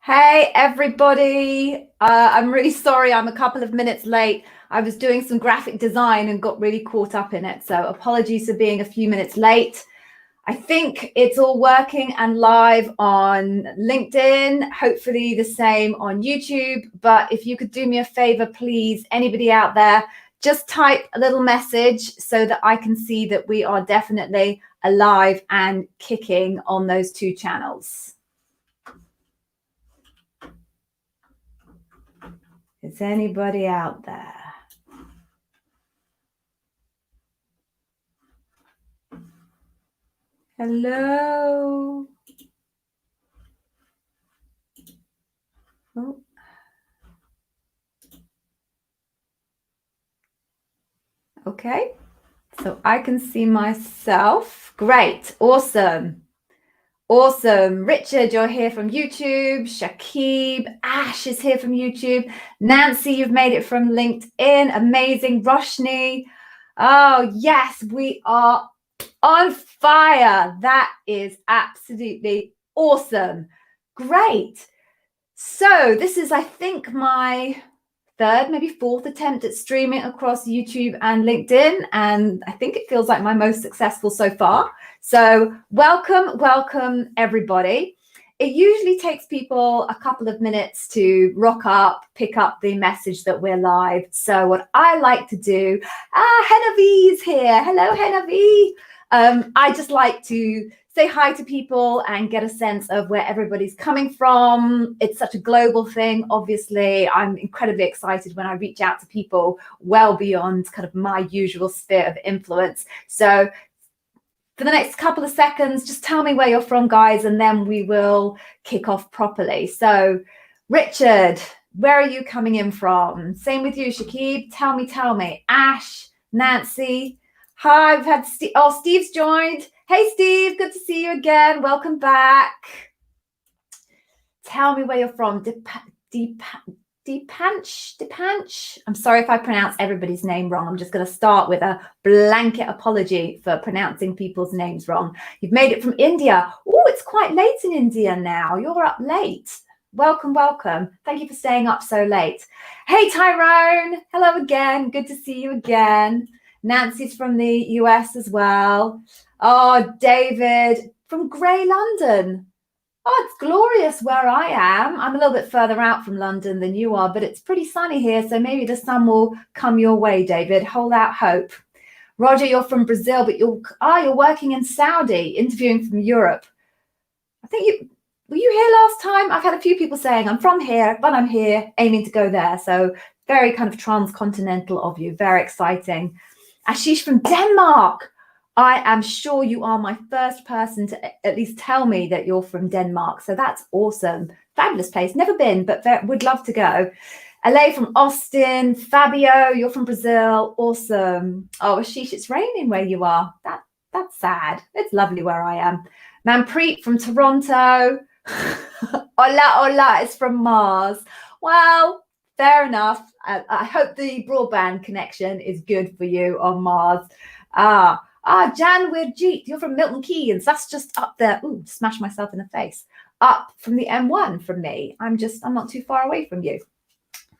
Hey everybody, I'm really sorry I'm a couple of minutes late. I was doing some graphic design and got really caught up in it, so apologies for being a few minutes late. I think it's all working and live on LinkedIn, hopefully the same on YouTube, but if you could do me a favor, please, anybody out there, just type a little message so that I can see that we are definitely alive and kicking on those two channels. Is anybody out there? Hello? Oh. Okay, so I can see myself. Great, awesome. Awesome. Richard, you're here from YouTube. Shakib, Ash is here from YouTube. Nancy, you've made it from LinkedIn. Amazing. Roshni. Oh, yes, we are on fire. That is absolutely awesome. Great. So this is, I think, my third, maybe fourth attempt at streaming across YouTube and LinkedIn. And I think it feels like my most successful so far. So welcome, everybody. It usually takes people a couple of minutes to rock up, pick up the message that we're live. So what I like to do, Henavi's here. Hello, Henavi. I just like to say hi to people and get a sense of where everybody's coming from. It's such a global thing. Obviously, I'm incredibly excited when I reach out to people well beyond kind of my usual sphere of influence. So for the next couple of seconds, just tell me where you're from, guys, and then we will kick off properly. So Richard, where are you coming in from? Same with you, Shakib. Tell me. Ash, Nancy. Hi, we've had Steve. Oh, Steve's joined. Hey, Steve, good to see you again. Welcome back. Tell me where you're from. Depanch. I'm sorry if I pronounce everybody's name wrong. I'm just going to start with a blanket apology for pronouncing people's names wrong. You've made it from India. Oh, it's quite late in India now. You're up late. Welcome. Thank you for staying up so late. Hey, Tyrone. Hello again. Good to see you again. Nancy's from the US as well. Oh, David from Grey London. Oh, it's glorious where I am. I'm a little bit further out from London than you are, but it's pretty sunny here, so maybe the sun will come your way, David. Hold out hope. Roger, you're from Brazil, but you're working in Saudi, interviewing from Europe. I think were you here last time? I've had a few people saying I'm from here, but I'm here, aiming to go there. So very kind of transcontinental of you. Very exciting. Ashish from Denmark. I am sure you are my first person to at least tell me that you're from Denmark. So that's awesome. Fabulous place. Never been, but would love to go. LA from Austin. Fabio, you're from Brazil. Awesome. Oh, Ashish, it's raining where you are. That's sad. It's lovely where I am. Manpreet from Toronto. Hola is from Mars. Well, fair enough. I hope the broadband connection is good for you on Mars. Jan Wirjeet, you're from Milton Keynes. That's just up there. Ooh, smash myself in the face. Up from the M1 from me. I'm not too far away from you.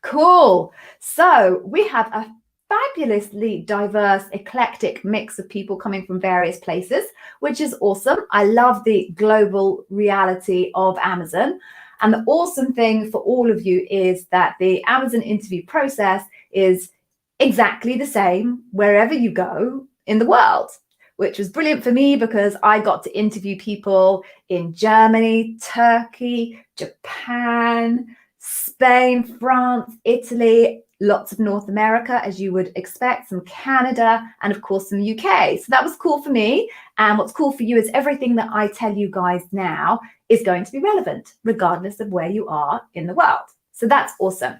Cool. So we have a fabulously diverse, eclectic mix of people coming from various places, which is awesome. I love the global reality of Amazon. And the awesome thing for all of you is that the Amazon interview process is exactly the same wherever you go in the world, which was brilliant for me because I got to interview people in Germany, Turkey, Japan, Spain, France, Italy, lots of North America, as you would expect, some Canada, and of course some UK. So that was cool for me. And what's cool for you is everything that I tell you guys now is going to be relevant, regardless of where you are in the world. So that's awesome.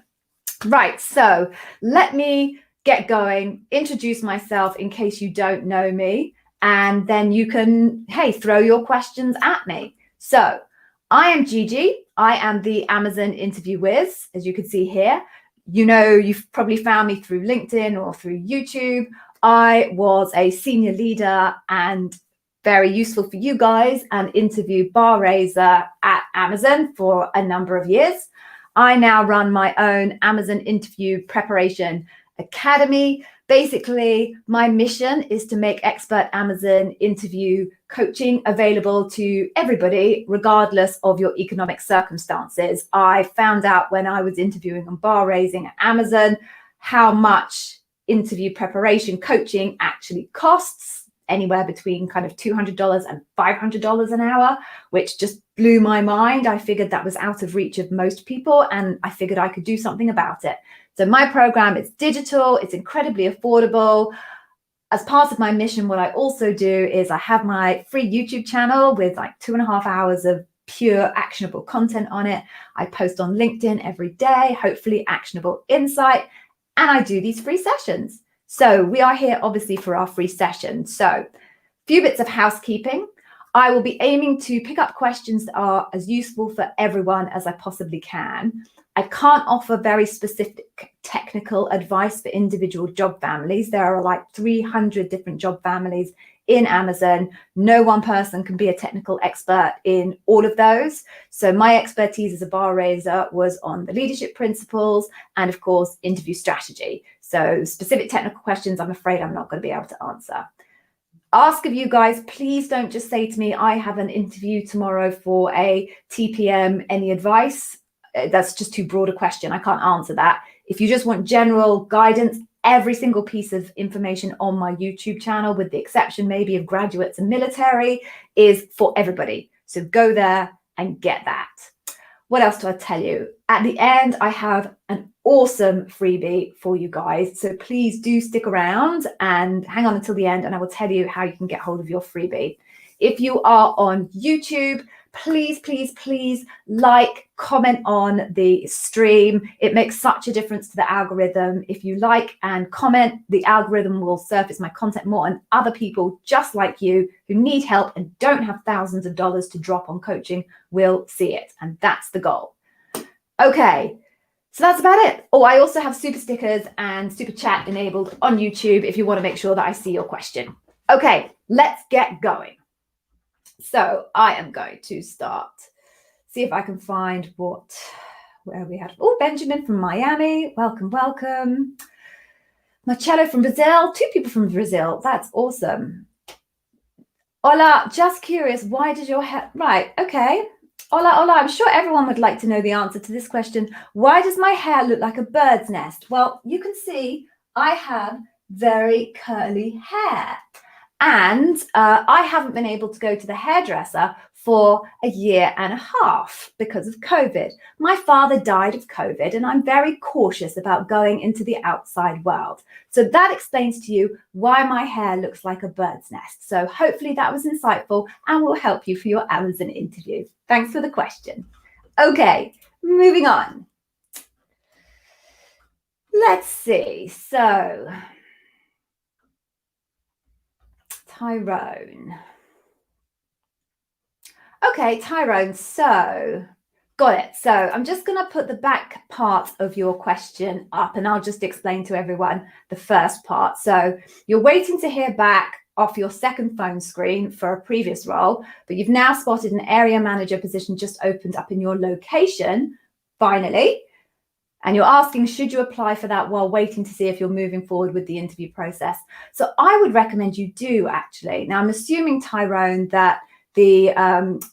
Right, so let me get going, introduce myself in case you don't know me, and then you can, throw your questions at me. So I am Gigi. I am the Amazon interview whiz, as you can see here. You know, you've probably found me through LinkedIn or through YouTube. I was a senior leader and very useful for you guys, an interview bar raiser at Amazon for a number of years. I now run my own Amazon interview preparation academy. Basically, my mission is to make expert Amazon interview coaching available to everybody, regardless of your economic circumstances. I found out when I was interviewing and bar raising at Amazon how much interview preparation coaching actually costs, anywhere between kind of $200 and $500 an hour, which just blew my mind. I figured that was out of reach of most people, and I figured I could do something about it. So my program is digital, it's incredibly affordable. As part of my mission, what I also do is I have my free YouTube channel with like 2.5 hours of pure actionable content on it. I post on LinkedIn every day, hopefully actionable insight, and I do these free sessions. So we are here obviously for our free session. So a few bits of housekeeping. I will be aiming to pick up questions that are as useful for everyone as I possibly can. I can't offer very specific technical advice for individual job families. There are like 300 different job families in Amazon. No one person can be a technical expert in all of those. So my expertise as a bar raiser was on the leadership principles and of course, interview strategy. So specific technical questions, I'm afraid I'm not going to be able to answer. Ask of you guys, please don't just say to me, I have an interview tomorrow for a TPM, any advice? That's just too broad a question. I can't answer that. If you just want general guidance, every single piece of information on my YouTube channel, with the exception maybe of graduates and military, is for everybody. So go there and get that. What else do I tell you? At the end, I have an awesome freebie for you guys. So please do stick around and hang on until the end, and I will tell you how you can get hold of your freebie. If you are on YouTube, please, please, please like, comment on the stream. It makes such a difference to the algorithm. If you like and comment, the algorithm will surface my content more, and other people just like you who need help and don't have thousands of dollars to drop on coaching will see it. And that's the goal. Okay, so that's about it. Oh, I also have super stickers and super chat enabled on YouTube if you want to make sure that I see your question. Okay, let's get going. So I am going to start, see if I can find where we had, oh, Benjamin from Miami, welcome, welcome. Marcello from Brazil, 2 people from Brazil, that's awesome. Hola, just curious, why does your hair, right, okay. Hola, hola, I'm sure everyone would like to know the answer to this question. Why does my hair look like a bird's nest? Well, you can see I have very curly hair. And I haven't been able to go to the hairdresser for 1.5 years because of COVID. My father died of COVID, and I'm very cautious about going into the outside world. So that explains to you why my hair looks like a bird's nest. So hopefully that was insightful and will help you for your Amazon interview. Thanks for the question. Okay, moving on. Let's see. So Tyrone. Okay, Tyrone, so got it. So I'm just going to put the back part of your question up, and I'll just explain to everyone the first part. So you're waiting to hear back off your second phone screen for a previous role, but you've now spotted an area manager position just opened up in your location, finally. And you're asking, should you apply for that while waiting to see if you're moving forward with the interview process? So I would recommend you do, actually. Now, I'm assuming, Tyrone, that the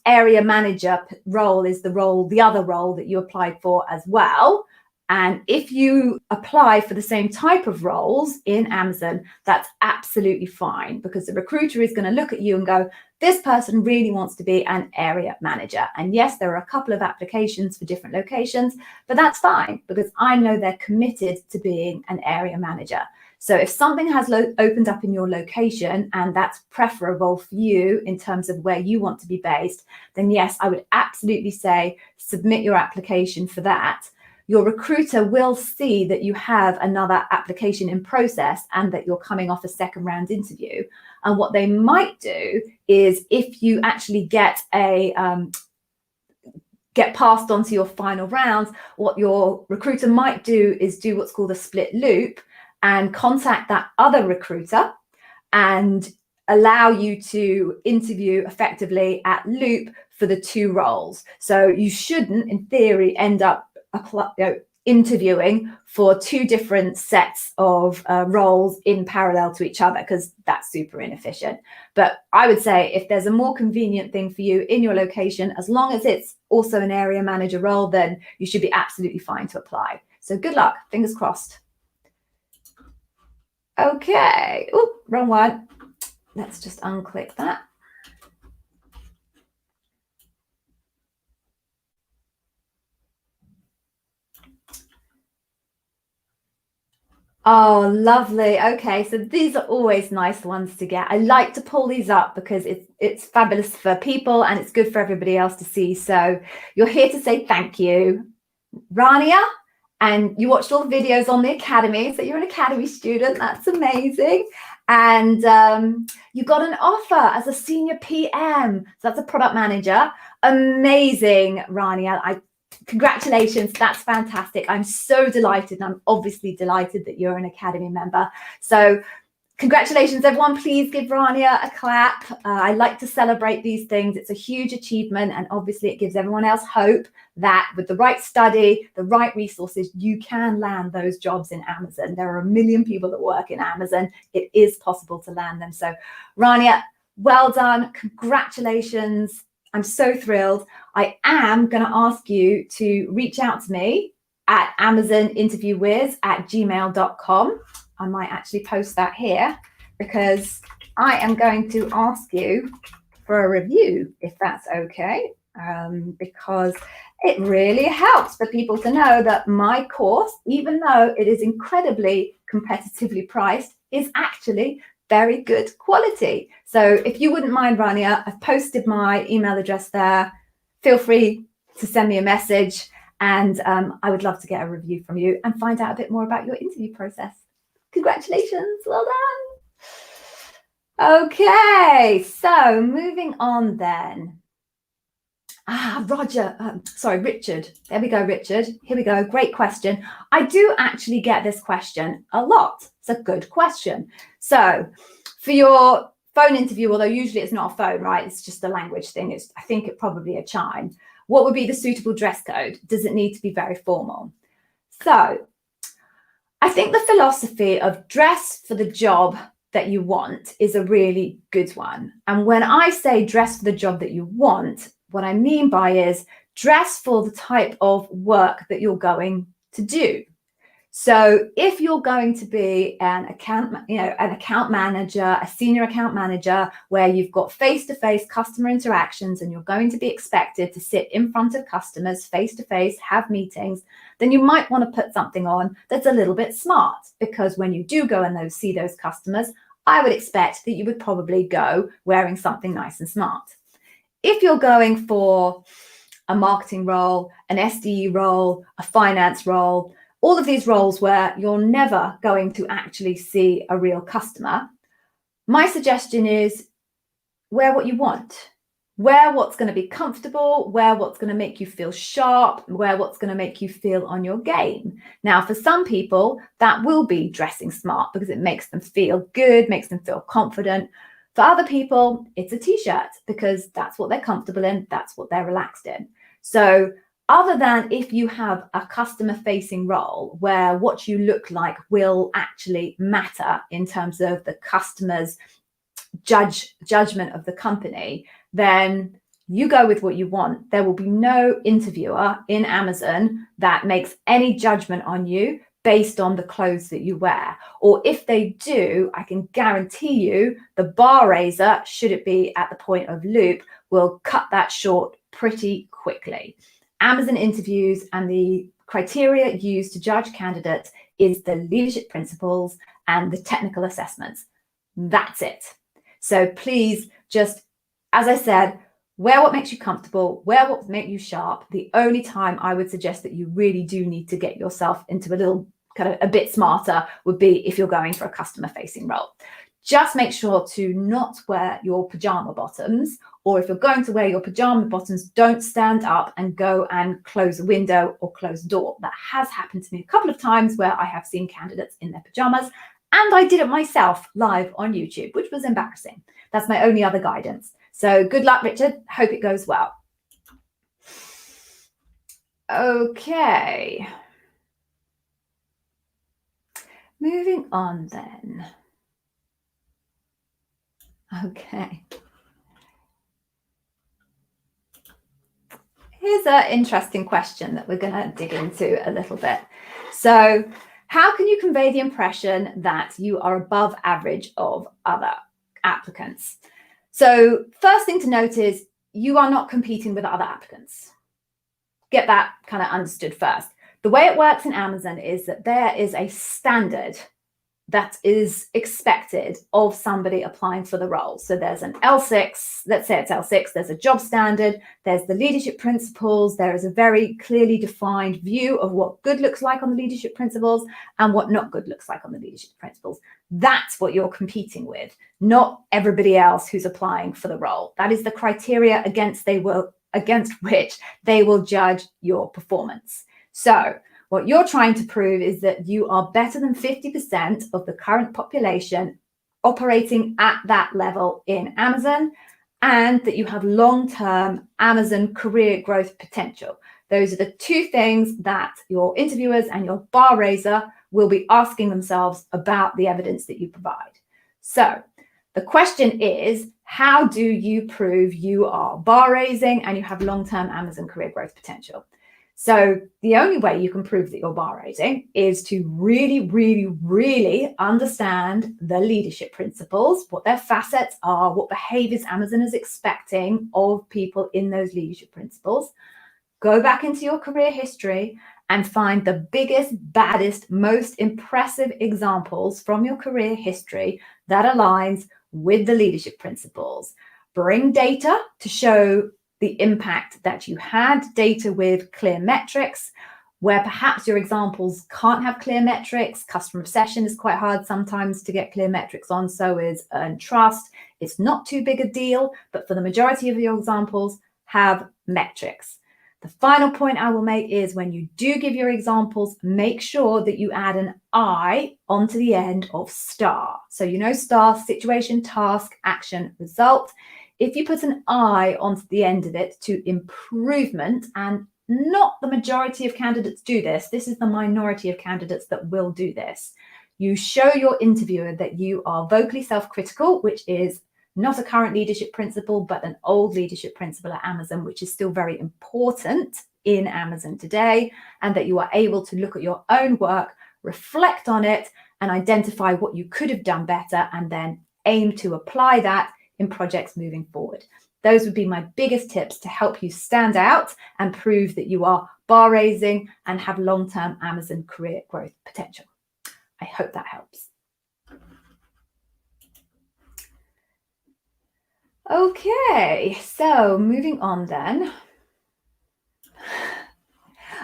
area manager role is the other role that you applied for as well. And if you apply for the same type of roles in Amazon, that's absolutely fine, because the recruiter is going to look at you and go, this person really wants to be an area manager. And yes, there are a couple of applications for different locations, but that's fine, because I know they're committed to being an area manager. So if something has opened up in your location and that's preferable for you in terms of where you want to be based, then yes, I would absolutely say submit your application for that. Your recruiter will see that you have another application in process and that you're coming off a second round interview. And what they might do is, if you actually get passed on to your final rounds, what your recruiter might do is do what's called a split loop and contact that other recruiter and allow you to interview effectively at Loop for the 2 roles. So you shouldn't, in theory, end up interviewing for 2 different sets of roles in parallel to each other, because that's super inefficient. But I would say if there's a more convenient thing for you in your location, as long as it's also an area manager role, then you should be absolutely fine to apply. So good luck, fingers crossed. Okay, oh, wrong one. Let's just unclick that. Oh, lovely. Okay, so these are always nice ones to get. I like to pull these up because it's fabulous for people and it's good for everybody else to see. So you're here to say thank you, Rania, and you watched all the videos on the Academy. So you're an Academy student. That's amazing. And you got an offer as a senior PM. So that's a product manager. Amazing, Rania. Congratulations, that's fantastic. I'm so delighted, and I'm obviously delighted that you're an Academy member. So congratulations, everyone. Please give Rania a clap. I like to celebrate these things. It's a huge achievement, and obviously it gives everyone else hope that with the right study, the right resources, you can land those jobs in Amazon. There are a million people that work in Amazon. It is possible to land them. So Rania, well done. Congratulations. I'm so thrilled. I am going to ask you to reach out to me at amazoninterviewwiz@gmail.com. I might actually post that here because I am going to ask you for a review, if that's okay, because it really helps for people to know that my course, even though it is incredibly competitively priced, is actually very good quality. So if you wouldn't mind, Rania, I've posted my email address there. Feel free to send me a message, and I would love to get a review from you and find out a bit more about your interview process. Congratulations, well done. Okay, so moving on then. Richard. There we go, Richard. Here we go. Great question. I do actually get this question a lot. It's a good question. So for your phone interview, although usually it's not a phone, right? It's just a language thing. I think it probably a chime. What would be the suitable dress code? Does it need to be very formal? So I think the philosophy of dress for the job that you want is a really good one. And when I say dress for the job that you want, what I mean by is dress for the type of work that you're going to do. So if you're going to be an account manager, a senior account manager, where you've got face-to-face customer interactions and you're going to be expected to sit in front of customers face-to-face, have meetings, then you might want to put something on that's a little bit smart, because when you do go and see those customers, I would expect that you would probably go wearing something nice and smart. If you're going for a marketing role, an SDE role, a finance role, all of these roles where you're never going to actually see a real customer, my suggestion is wear what you want. Wear what's going to be comfortable, wear what's going to make you feel sharp, wear what's going to make you feel on your game. Now, for some people, that will be dressing smart because it makes them feel good, makes them feel confident. For other people, it's a t-shirt because that's what they're comfortable in, that's what they're relaxed in. So other than if you have a customer-facing role where what you look like will actually matter in terms of the customer's judgment of the company, then you go with what you want. There will be no interviewer in Amazon that makes any judgment on you based on the clothes that you wear. Or if they do, I can guarantee you the bar raiser, should it be at the point of loop, will cut that short pretty quickly. Amazon interviews and the criteria used to judge candidates is the leadership principles and the technical assessments. That's it. So please just, as I said, wear what makes you comfortable, wear what makes you sharp. The only time I would suggest that you really do need to get yourself into a little kind of a bit smarter would be if you're going for a customer facing role. Just make sure to not wear your pajama bottoms, or if you're going to wear your pajama bottoms, don't stand up and go and close a window or close a door. That has happened to me a couple of times where I have seen candidates in their pajamas, And I did it myself live on YouTube, which was embarrassing. That's my only other guidance. So good luck, Richard. Hope it goes well. Okay. Moving on then. Okay. Here's an interesting question that we're going to dig into a little bit. So, how can you convey the impression that you are above average of other applicants? So, first thing to note is you are not competing with other applicants. Get that kind of understood first. The way it works in Amazon is that there is a standard that is expected of somebody applying for the role. So there's an L6, let's say it's L6, there's a job standard, there's the leadership principles, there is a very clearly defined view of what good looks like on the leadership principles and what not good looks like on the leadership principles. That's what you're competing with, not everybody else who's applying for the role. That is the criteria against which they will judge your performance. So what you're trying to prove is that you are better than 50% of the current population operating at that level in Amazon, and that you have long-term Amazon career growth potential. Those are the two things that your interviewers and your bar raiser will be asking themselves about the evidence that you provide. So the question is, how do you prove you are bar raising and you have long-term Amazon career growth potential? So the only way you can prove that you're bar raising is to really, really, really understand the leadership principles, what their facets are, what behaviors Amazon is expecting of people in those leadership principles. Go back into your career history and find the biggest, baddest, most impressive examples from your career history that aligns with the leadership principles. Bring data to show the impact that you had, data with clear metrics, where perhaps your examples can't have clear metrics. Customer obsession is quite hard sometimes to get clear metrics on, so is earn trust. It's not too big a deal, but for the majority of your examples, have metrics. The final point I will make is when you do give your examples, make sure that you add an I onto the end of STAR. So you know STAR, situation, task, action, result. If you put an I onto the end of it to improvement, and not the majority of candidates do this, this is the minority of candidates that will do this. You show your interviewer that you are vocally self-critical, which is not a current leadership principle, but an old leadership principle at Amazon, which is still very important in Amazon today, and that you are able to look at your own work, reflect on it, and identify what you could have done better, and then aim to apply that in projects moving forward. Those would be my biggest tips to help you stand out and prove that you are bar raising and have long-term Amazon career growth potential. I hope that helps. Okay, so moving on then.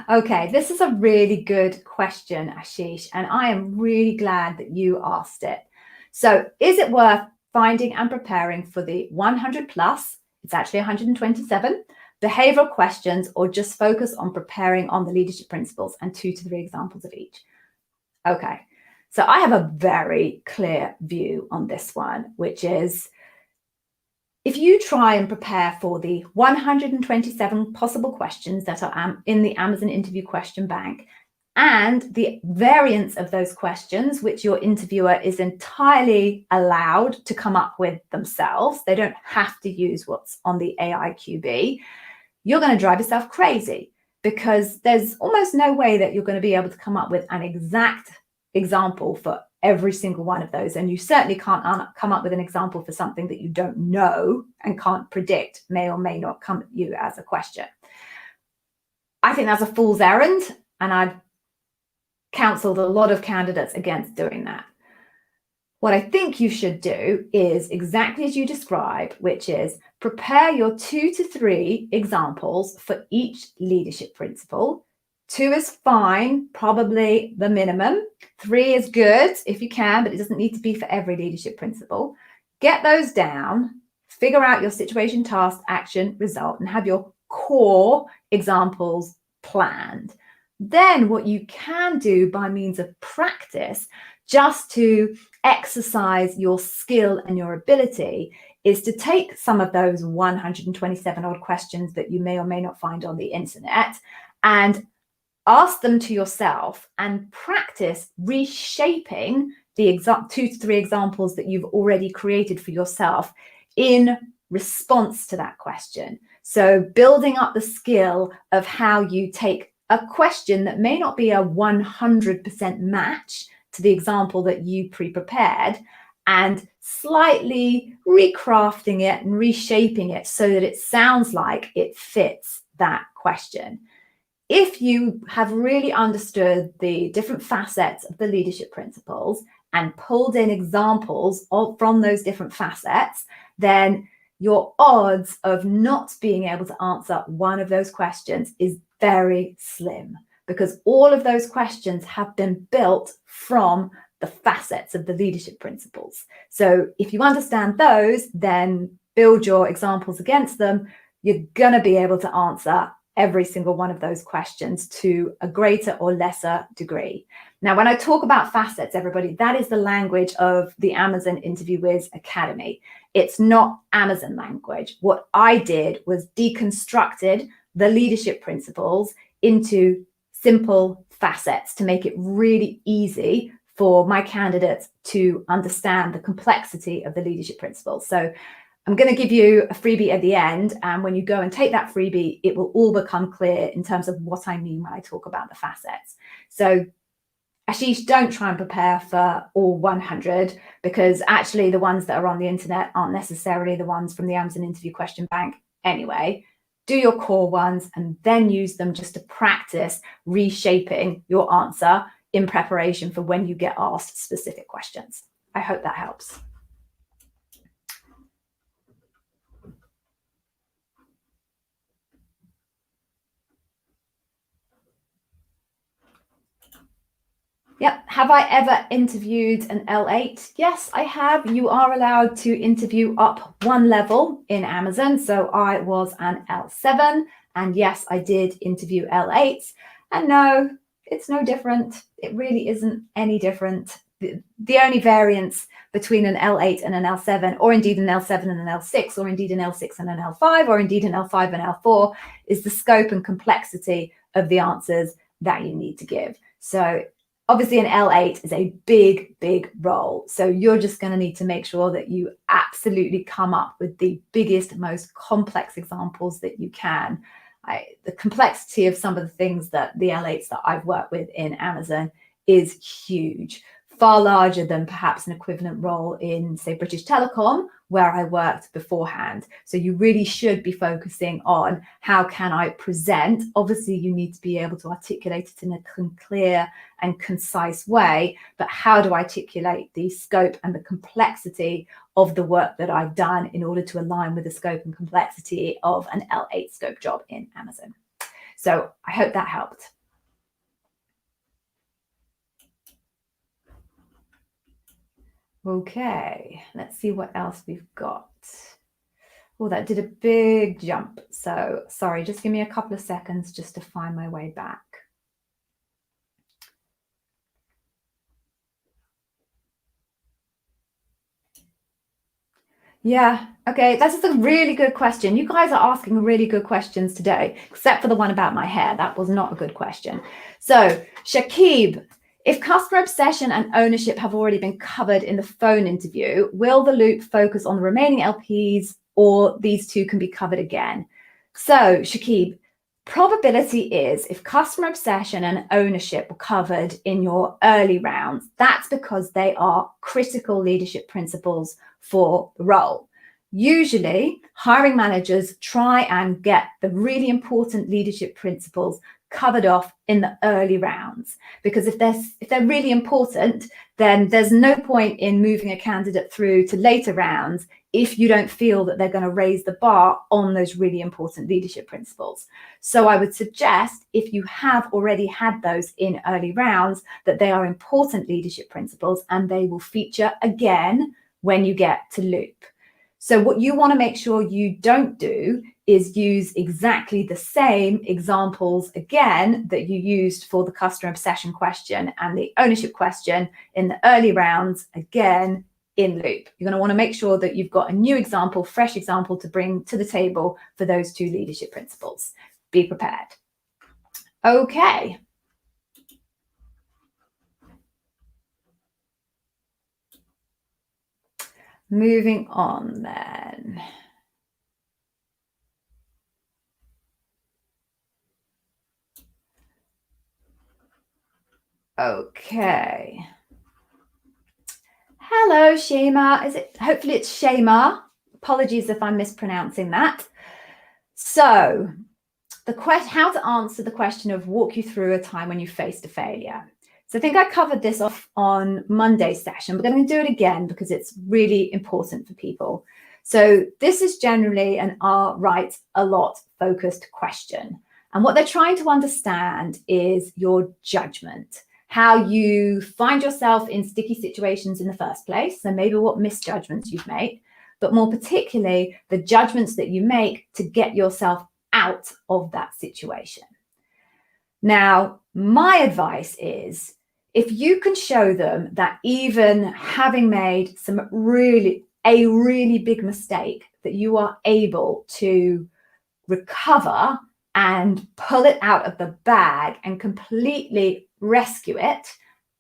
Okay, this is a really good question, Ashish, and I am really glad that you asked it. So is it worth finding and preparing for the 100 plus, it's actually 127, behavioral questions, or just focus on preparing on the leadership principles and 2 to 3 examples of each? Okay, so I have a very clear view on this one, which is if you try and prepare for the 127 possible questions that are in the Amazon interview question bank, and the variants of those questions, which your interviewer is entirely allowed to come up with themselves, they don't have to use what's on the AIQB, you're going to drive yourself crazy, because there's almost no way that you're going to be able to come up with an exact example for every single one of those. And you certainly can't come up with an example for something that you don't know and can't predict may or may not come at you as a question. I think that's a fool's errand, and I've counseled a lot of candidates against doing that. What I think you should do is exactly as you describe, which is prepare your 2 to 3 examples for each leadership principle. 2 is fine, probably the minimum. 3 is good if you can, but it doesn't need to be for every leadership principle. Get those down, figure out your situation, task, action, result, and have your core examples planned. Then what you can do by means of practice just to exercise your skill and your ability, is to take some of those 127 odd questions that you may or may not find on the internet and ask them to yourself and practice reshaping the 2 to 3 examples that you've already created for yourself in response to that question. So building up the skill of how you take a question that may not be a 100% match to the example that you pre-prepared and slightly recrafting it and reshaping it so that it sounds like it fits that question. If you have really understood the different facets of the leadership principles and pulled in examples from those different facets, then your odds of not being able to answer one of those questions is very slim, because all of those questions have been built from the facets of the leadership principles. So if you understand those, then build your examples against them. You're going to be able to answer every single one of those questions to a greater or lesser degree. Now, when I talk about facets, everybody, that is the language of the Amazon Interview Wiz Academy. It's not Amazon language. What I did was deconstructed the leadership principles into simple facets to make it really easy for my candidates to understand the complexity of the leadership principles. So I'm going to give you a freebie at the end, and when you go and take that freebie, it will all become clear in terms of what I mean when I talk about the facets. So Ashish, don't try and prepare for all 100, because actually the ones that are on the internet aren't necessarily the ones from the Amazon Interview Question Bank anyway. Do your core ones and then use them just to practice reshaping your answer in preparation for when you get asked specific questions. I hope that helps. Yep. Have I ever interviewed an L8? Yes, I have. You are allowed to interview up one level in Amazon. So I was an L7. And yes, I did interview L8s. And no, it's no different. It really isn't any different. The only variance between an L8 and an L7, or indeed an L7 and an L6, or indeed an L6 and an L5, or indeed an L5 and L4, is the scope and complexity of the answers that you need to give. So obviously, an L8 is a big, big role. So you're just going to need to make sure that you absolutely come up with the biggest, most complex examples that you can. The complexity of some of the things that the L8s that I've worked with in Amazon is huge, far larger than perhaps an equivalent role in, say, British Telecom, where I worked beforehand. So you really should be focusing on how can I present. Obviously, you need to be able to articulate it in a clear and concise way, but how do I articulate the scope and the complexity of the work that I've done in order to align with the scope and complexity of an L8 scope job in Amazon? So I hope that helped. Okay, let's see what else we've got. Oh, that did a big jump. So sorry, just give me a couple of seconds just to find my way back. Yeah, okay, that's a really good question. You guys are asking really good questions today, except for the one about my hair. That was not a good question. So Shakib, if customer obsession and ownership have already been covered in the phone interview, will the loop focus on the remaining LPs, or these two can be covered again? So Shakib, probability is if customer obsession and ownership were covered in your early rounds, that's because they are critical leadership principles for the role. Usually, hiring managers try and get the really important leadership principles covered off in the early rounds, because if they're really important, then there's no point in moving a candidate through to later rounds if you don't feel that they're going to raise the bar on those really important leadership principles. So I would suggest, if you have already had those in early rounds, that they are important leadership principles and they will feature again when you get to loop. So what you want to make sure you don't do is use exactly the same examples again that you used for the customer obsession question and the ownership question in the early rounds again in loop. You're going to want to make sure that you've got a new example, fresh example to bring to the table for those two leadership principles. Be prepared. Okay. Moving on then. Okay. Hello, Shema. Hopefully it's Shema. Apologies if I'm mispronouncing that. So how to answer the question of walk you through a time when you faced a failure. So I think I covered this off on Monday's session, but I'm going to do it again because it's really important for people. So this is generally an write a lot focused question. And what they're trying to understand is your judgment, how you find yourself in sticky situations in the first place. So maybe what misjudgments you've made, but more particularly the judgments that you make to get yourself out of that situation. Now, my advice is if you can show them that even having made a really big mistake, that you are able to recover and pull it out of the bag and completely rescue it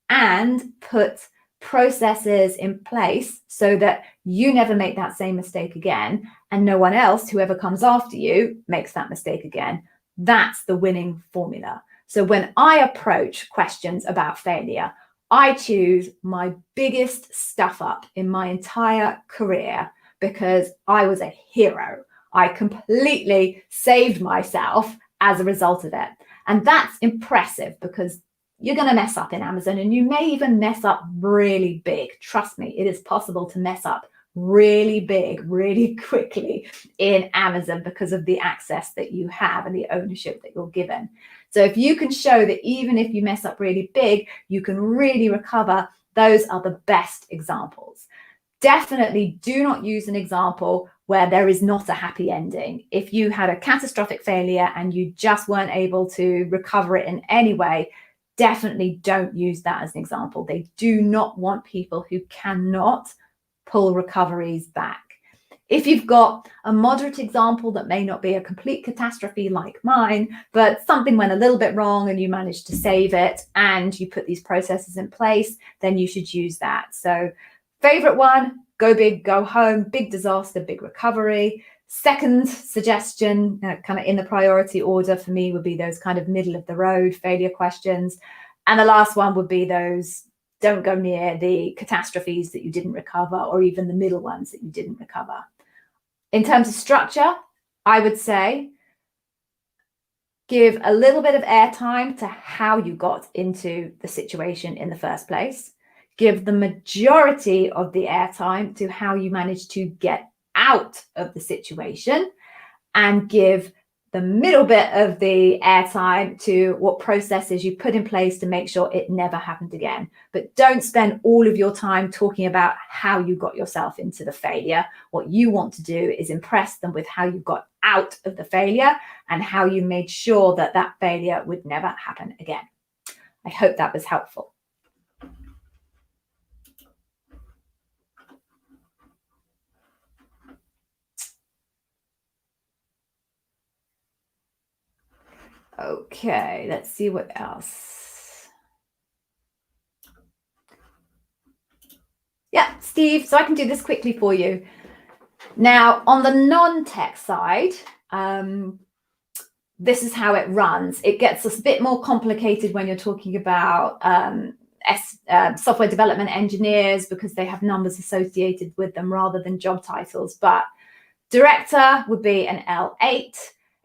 and put processes in place so that you never make that same mistake again and no one else, whoever comes after you, makes that mistake again. That's the winning formula. So when I approach questions about failure, I choose my biggest stuff up in my entire career because I was a hero. I completely saved myself as a result of it. And that's impressive because you're going to mess up in Amazon and you may even mess up really big. Trust me, it is possible to mess up really big, really quickly in Amazon because of the access that you have and the ownership that you're given. So if you can show that even if you mess up really big, you can really recover, those are the best examples. Definitely do not use an example where there is not a happy ending. If you had a catastrophic failure and you just weren't able to recover it in any way, definitely don't use that as an example. They do not want people who cannot pull recoveries back. If you've got a moderate example that may not be a complete catastrophe like mine, but something went a little bit wrong and you managed to save it and you put these processes in place, then you should use that. So favorite one, go big, go home, big disaster, big recovery. Second suggestion, kind of in the priority order for me, would be those kind of middle of the road failure questions. And the last one would be those don't go near the catastrophes that you didn't recover or even the middle ones that you didn't recover. In terms of structure, I would say give a little bit of airtime to how you got into the situation in the first place. Give the majority of the airtime to how you managed to get out of the situation, and give the middle bit of the airtime to what processes you put in place to make sure it never happened again. But don't spend all of your time talking about how you got yourself into the failure. What you want to do is impress them with how you got out of the failure and how you made sure that that failure would never happen again. I hope that was helpful. Okay, let's see what else. Yeah, Steve, so I can do this quickly for you. Now, on the non-tech side, this is how it runs. It gets a bit more complicated when you're talking about software development engineers because they have numbers associated with them rather than job titles. But director would be an L8.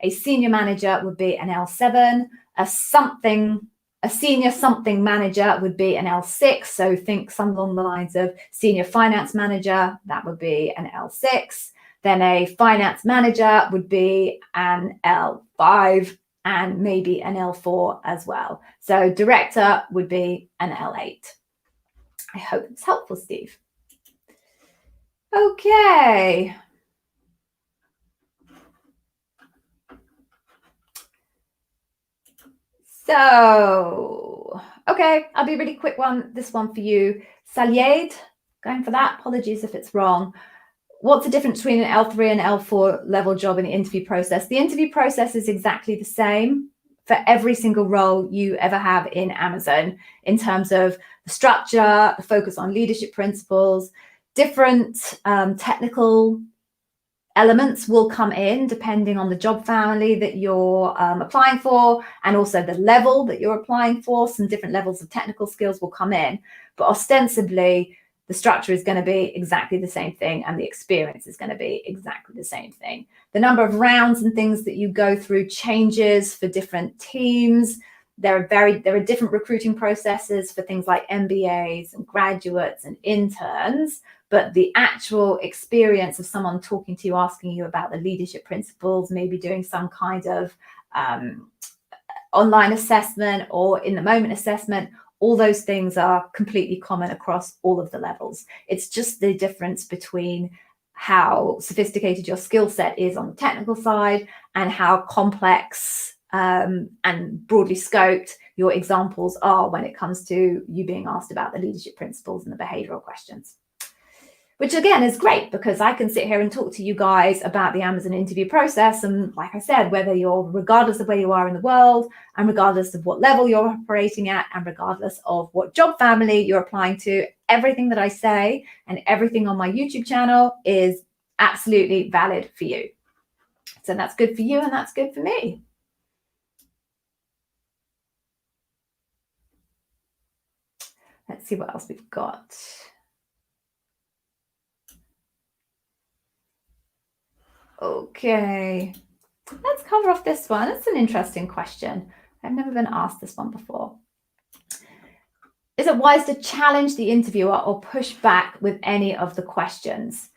A senior manager would be an L7, a senior something manager would be an L6. So think something along the lines of senior finance manager, that would be an L6. Then a finance manager would be an L5 and maybe an L4 as well. So director would be an L8. I hope it's helpful, Steve. Okay. So, okay, I'll be really quick this one for you. Salyed, going for that. Apologies if it's wrong. What's the difference between an L3 and L4 level job in the interview process? The interview process is exactly the same for every single role you ever have in Amazon in terms of the structure, the focus on leadership principles, different technical elements will come in depending on the job family that you're applying for, and also the level that you're applying for. Some different levels of technical skills will come in, but ostensibly the structure is going to be exactly the same thing and the experience is going to be exactly the same thing. The number of rounds and things that you go through changes for different teams. There are different recruiting processes for things like MBAs and graduates and interns, but the actual experience of someone talking to you, asking you about the leadership principles, maybe doing some kind of online assessment or in the moment assessment, all those things are completely common across all of the levels. It's just the difference between how sophisticated your skill set is on the technical side and how complex and broadly scoped your examples are when it comes to you being asked about the leadership principles and the behavioral questions. Which again is great because I can sit here and talk to you guys about the Amazon interview process. And like I said, whether you're, regardless of where you are in the world and regardless of what level you're operating at and regardless of what job family you're applying to, everything that I say and everything on my YouTube channel is absolutely valid for you. So that's good for you and that's good for me. Let's see what else we've got. Okay, let's cover off this one. It's an interesting question. I've never been asked this one before. Is it wise to challenge the interviewer or push back with any of the questions?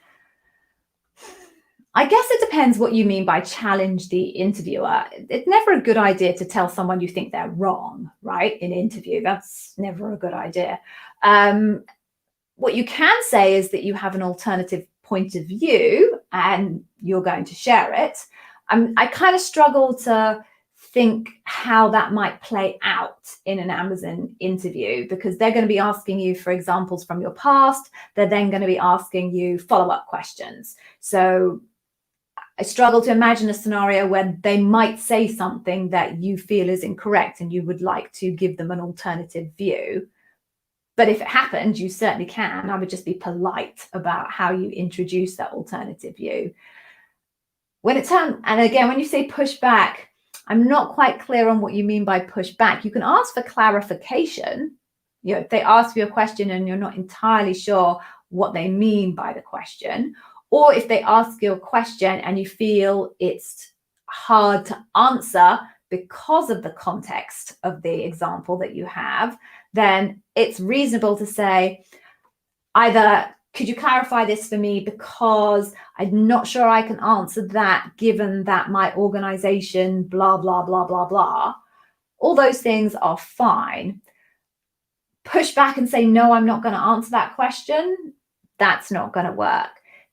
I guess it depends what you mean by challenge the interviewer. It's never a good idea to tell someone you think they're wrong, right? In interview, that's never a good idea. What you can say is that you have an alternative point of view and you're going to share it. I kind of struggle to think how that might play out in an Amazon interview because they're going to be asking you for examples from your past. They're then going to be asking you follow-up questions. So I struggle to imagine a scenario where they might say something that you feel is incorrect and you would like to give them an alternative view. But if it happened, you certainly can. I would just be polite about how you introduce that alternative view. And again, when you say push back, I'm not quite clear on what you mean by push back. You can ask for clarification. You know, if they ask you a question and you're not entirely sure what they mean by the question, or if they ask you a question and you feel it's hard to answer because of the context of the example that you have, then it's reasonable to say, either could you clarify this for me because I'm not sure I can answer that given that my organization, blah, blah, blah, blah, blah. All those things are fine. Push back and say, no, I'm not going to answer that question. That's not going to work.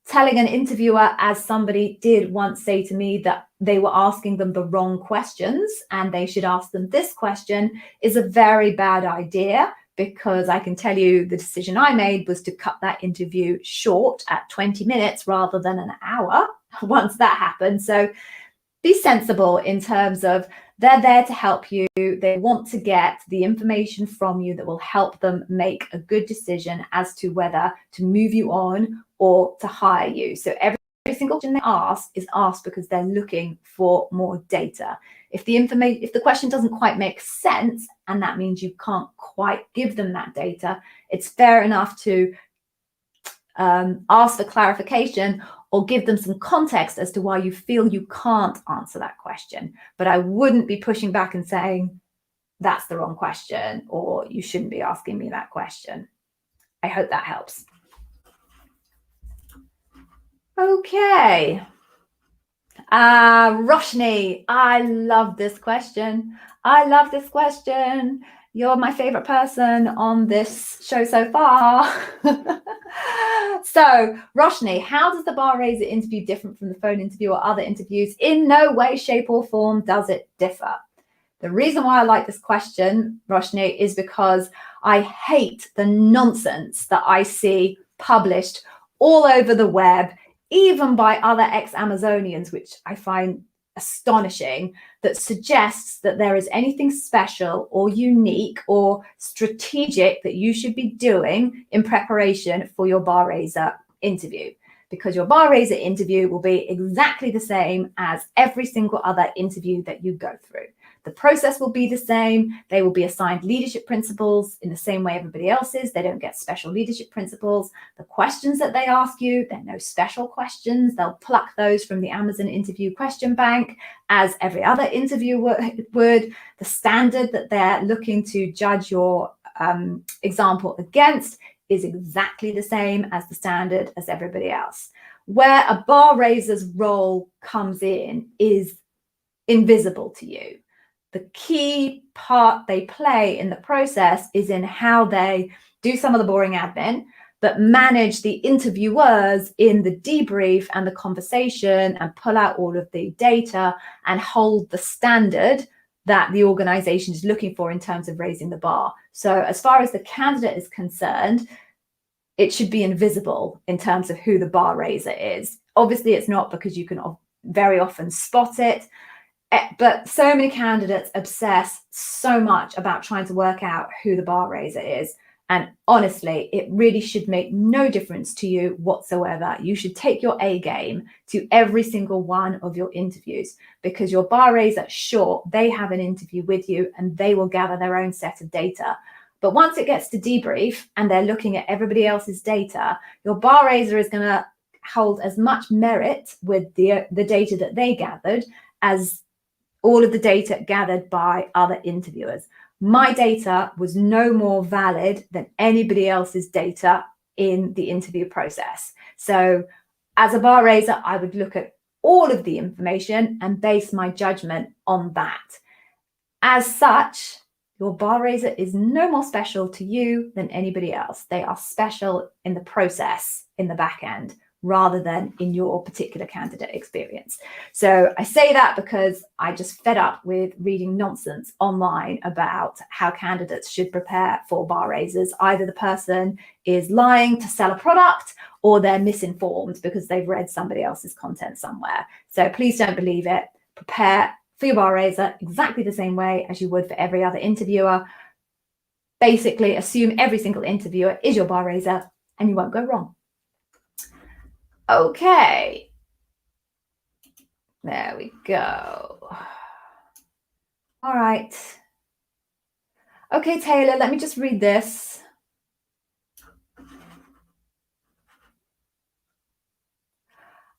Telling an interviewer, as somebody did once say to me, that they were asking them the wrong questions and they should ask them this question is a very bad idea, because I can tell you the decision I made was to cut that interview short at 20 minutes rather than an hour once that happened. So be sensible in terms of they're there to help you. They want to get the information from you that will help them make a good decision as to whether to move you on or to hire you. So every single question they ask is asked because they're looking for more data. If the question doesn't quite make sense, and that means you can't quite give them that data, it's fair enough to ask for clarification or give them some context as to why you feel you can't answer that question. But I wouldn't be pushing back and saying, that's the wrong question, or you shouldn't be asking me that question. I hope that helps. Okay. Roshni, I love this question. You're my favorite person on this show so far. So, Roshni, how does the bar raiser interview different from the phone interview or other interviews? In no way, shape, or form does it differ. The reason why I like this question, Roshni, is because I hate the nonsense that I see published all over the web, even by other ex-Amazonians, which I find astonishing, that suggests that there is anything special or unique or strategic that you should be doing in preparation for your bar raiser interview, because your bar raiser interview will be exactly the same as every single other interview that you go through. The process will be the same. They will be assigned leadership principles in the same way everybody else is. They don't get special leadership principles. The questions that they ask you, they're no special questions. They'll pluck those from the Amazon interview question bank as every other interview would. The standard that they're looking to judge your example against is exactly the same as the standard as everybody else. Where a bar raiser's role comes in is invisible to you. The key part they play in the process is in how they do some of the boring admin, but manage the interviewers in the debrief and the conversation and pull out all of the data and hold the standard that the organization is looking for in terms of raising the bar. So as far as the candidate is concerned, it should be invisible in terms of who the bar raiser is. Obviously, it's not, because you can very often spot it. But so many candidates obsess so much about trying to work out who the bar raiser is. And honestly, it really should make no difference to you whatsoever. You should take your A game to every single one of your interviews, because your bar raiser, sure, they have an interview with you and they will gather their own set of data. But once it gets to debrief and they're looking at everybody else's data, your bar raiser is going to hold as much merit with the data that they gathered as all of the data gathered by other interviewers. My data was no more valid than anybody else's data in the interview process. So as a bar raiser, I would look at all of the information and base my judgment on that. As such, your bar raiser is no more special to you than anybody else. They are special in the process in the back end, rather than in your particular candidate experience. So I say that because I just fed up with reading nonsense online about how candidates should prepare for bar raisers. Either the person is lying to sell a product, or they're misinformed because they've read somebody else's content somewhere. So please don't believe it. Prepare for your bar raiser exactly the same way as you would for every other interviewer. Basically, assume every single interviewer is your bar raiser and you won't go wrong. Okay, there we go. All right. Okay, Taylor, let me just read this.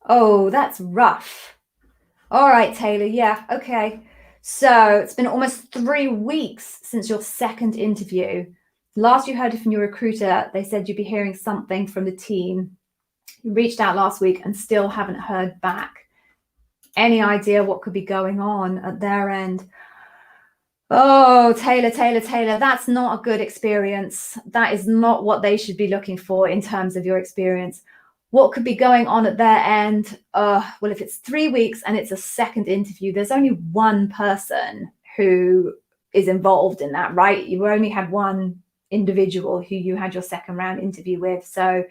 Oh, that's rough. All right, Taylor. Yeah, okay. So it's been almost 3 weeks since your second interview. Last you heard from your recruiter, they said you'd be hearing something from the team. You reached out last week and still haven't heard back. Any idea what could be going on at their end? Oh, Taylor, that's not a good experience. That is not what they should be looking for in terms of your experience. What could be going on at their end? Well, if it's 3 weeks and it's a second interview, there's only one person who is involved in that, right? You only had one individual who you had your second round interview with. So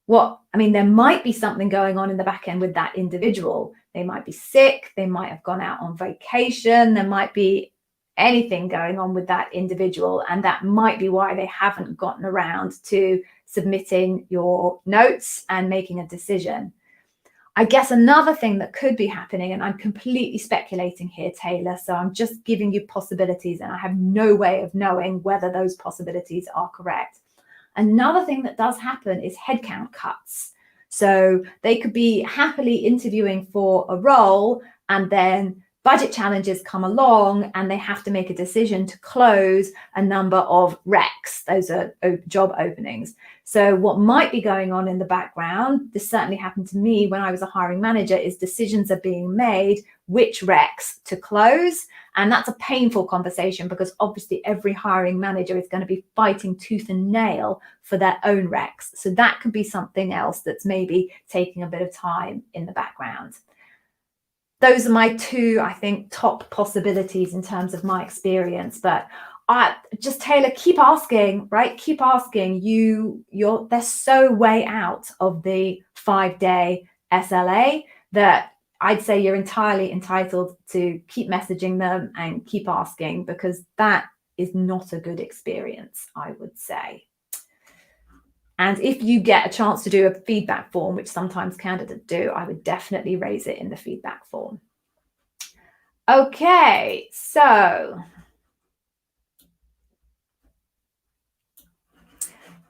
there might be something going on in the back end with that individual. They might be sick. They might have gone out on vacation. There might be anything going on with that individual. And that might be why they haven't gotten around to submitting your notes and making a decision. I guess another thing that could be happening, and I'm completely speculating here, Taylor, so I'm just giving you possibilities and I have no way of knowing whether those possibilities are correct. Another thing that does happen is headcount cuts. So they could be happily interviewing for a role and then budget challenges come along and they have to make a decision to close a number of recs. Those are job openings. So what might be going on in the background, this certainly happened to me when I was a hiring manager, is decisions are being made which recs to close. And that's a painful conversation because obviously every hiring manager is going to be fighting tooth and nail for their own recs. So that could be something else that's maybe taking a bit of time in the background. Those are my two, I think, top possibilities in terms of my experience. But just Taylor, keep asking, right? Keep asking. They're so way out of the 5-day SLA that I'd say you're entirely entitled to keep messaging them and keep asking, because that is not a good experience, I would say. And if you get a chance to do a feedback form, which sometimes candidates do, I would definitely raise it in the feedback form. Okay, so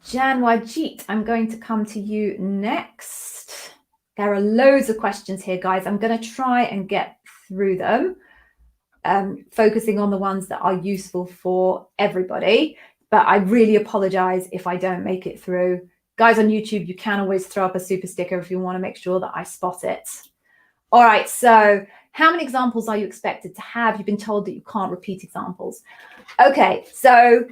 Janwajit, I'm going to come to you next. There are loads of questions here, guys. I'm going to try and get through them, focusing on the ones that are useful for everybody. But I really apologize if I don't make it through. Guys on YouTube, you can always throw up a super sticker if you want to make sure that I spot it. All right, so how many examples are you expected to have? You've been told that you can't repeat examples. Okay, so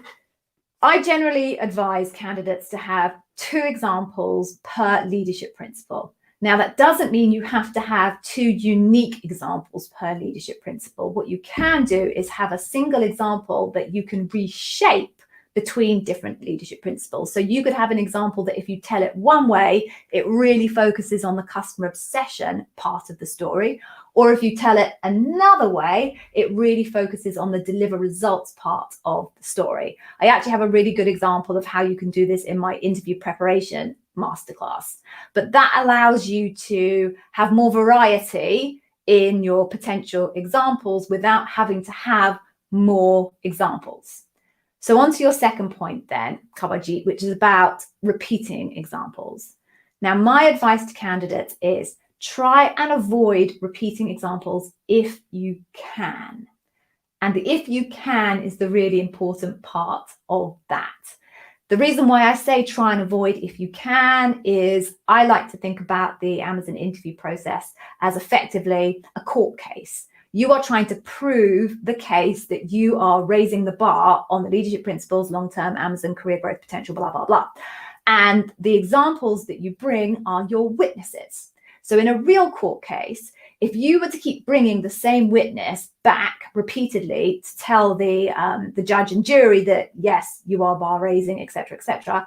I generally advise candidates to have 2 examples per leadership principle. Now, that doesn't mean you have to have 2 unique examples per leadership principle. What you can do is have a single example that you can reshape between different leadership principles. So you could have an example that if you tell it one way, it really focuses on the customer obsession part of the story. Or if you tell it another way, it really focuses on the deliver results part of the story. I actually have a really good example of how you can do this in my interview preparation masterclass. But that allows you to have more variety in your potential examples without having to have more examples. So on to your second point then, Kawajit, which is about repeating examples. Now, my advice to candidates is try and avoid repeating examples if you can. And the if you can is the really important part of that. The reason why I say try and avoid if you can is I like to think about the Amazon interview process as effectively a court case. You are trying to prove the case that you are raising the bar on the leadership principles, long-term Amazon career growth potential, blah, blah, blah. And the examples that you bring are your witnesses. So in a real court case, if you were to keep bringing the same witness back repeatedly to tell the judge and jury that, yes, you are bar raising, etc.,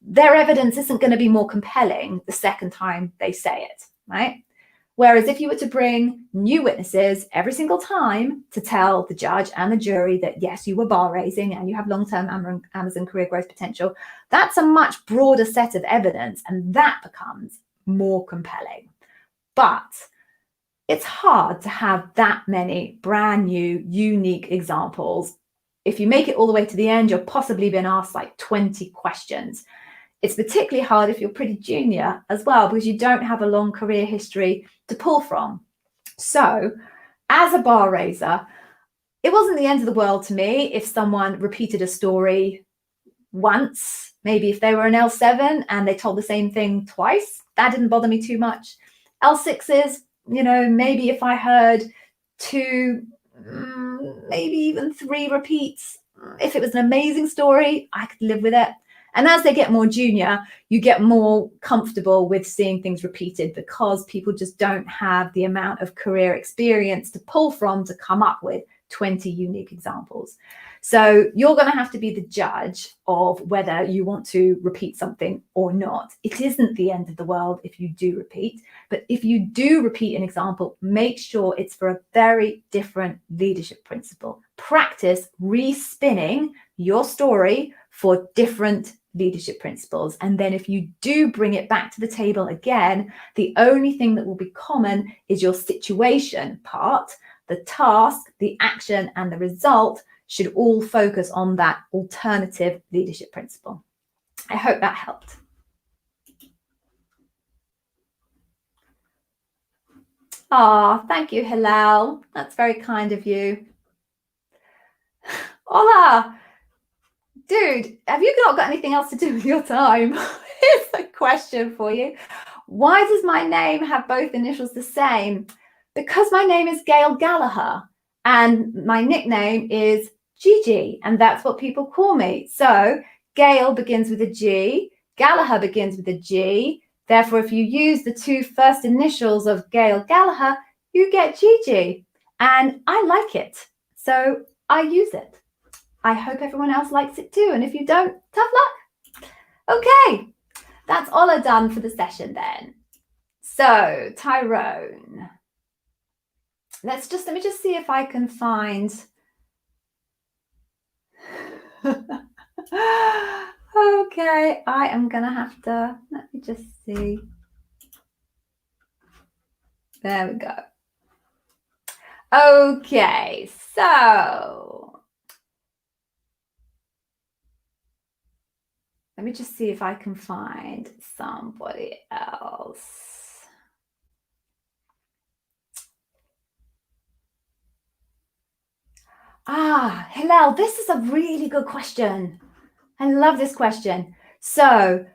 their evidence isn't going to be more compelling the second time they say it, right? Whereas if you were to bring new witnesses every single time to tell the judge and the jury that, yes, you were bar raising and you have long-term Amazon career growth potential, that's a much broader set of evidence and that becomes more compelling. But it's hard to have that many brand new, unique examples. If you make it all the way to the end, you're possibly been asked like 20 questions. It's particularly hard if you're pretty junior as well, because you don't have a long career history to pull from. So as a bar raiser, it wasn't the end of the world to me if someone repeated a story once, maybe if they were an L7 and they told the same thing twice, that didn't bother me too much. L6s, you know, maybe if I heard 2, maybe even 3 repeats, if it was an amazing story, I could live with it. And as they get more junior, you get more comfortable with seeing things repeated because people just don't have the amount of career experience to pull from to come up with 20 unique examples. So you're going to have to be the judge of whether you want to repeat something or not. It isn't the end of the world if you do repeat, but if you do repeat an example, make sure it's for a very different leadership principle. Practice respinning your story for different leadership principles. And then if you do bring it back to the table again, the only thing that will be common is your situation part. The task, the action, and the result should all focus on that alternative leadership principle. I hope that helped. Oh, thank you, Hilal. That's very kind of you. Hola. Dude, have you not got anything else to do with your time? Here's a question for you. Why does my name have both initials the same? Because my name is Gail Gallagher and my nickname is Gigi, and that's what people call me. So Gail begins with a G, Gallagher begins with a G. Therefore, if you use the two first initials of Gail Gallagher, you get Gigi. And I like it, so I use it. I hope everyone else likes it too. And if you don't, tough luck. Okay, that's all I've done for the session then. So, Tyrone, let me just see if I can find. Okay, I am gonna have to, let me just see. There we go. Okay, so let me just see if I can find somebody else. Hilal, this is a really good question. I love this question. So,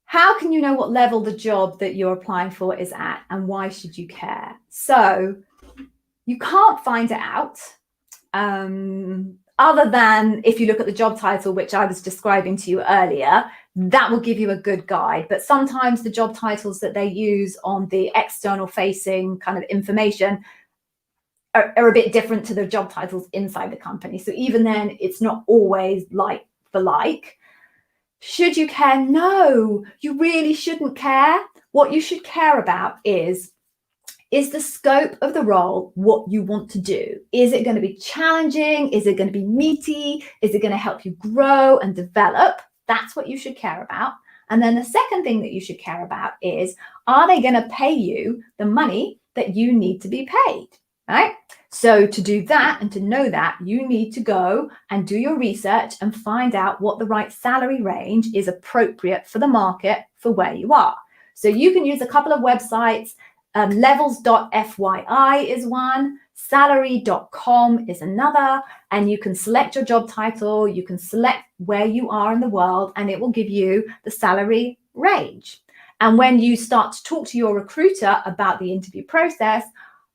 how can you know what level the job that you're applying for is at, and why should you care? So, you can't find it out other than if you look at the job title, which I was describing to you earlier. That will give you a good guide. But sometimes the job titles that they use on the external facing kind of information are a bit different to the job titles inside the company. So even then, it's not always like for like. Should you care? No, you really shouldn't care. What you should care about is the scope of the role what you want to do? Is it going to be challenging? Is it going to be meaty? Is it going to help you grow and develop? That's what you should care about. And then the second thing that you should care about is, are they going to pay you the money that you need to be paid? Right? So to do that and to know that, you need to go and do your research and find out what the right salary range is appropriate for the market for where you are. So you can use a couple of websites. Levels.fyi is one, salary.com is another, and you can select your job title, you can select where you are in the world, and it will give you the salary range. And when you start to talk to your recruiter about the interview process,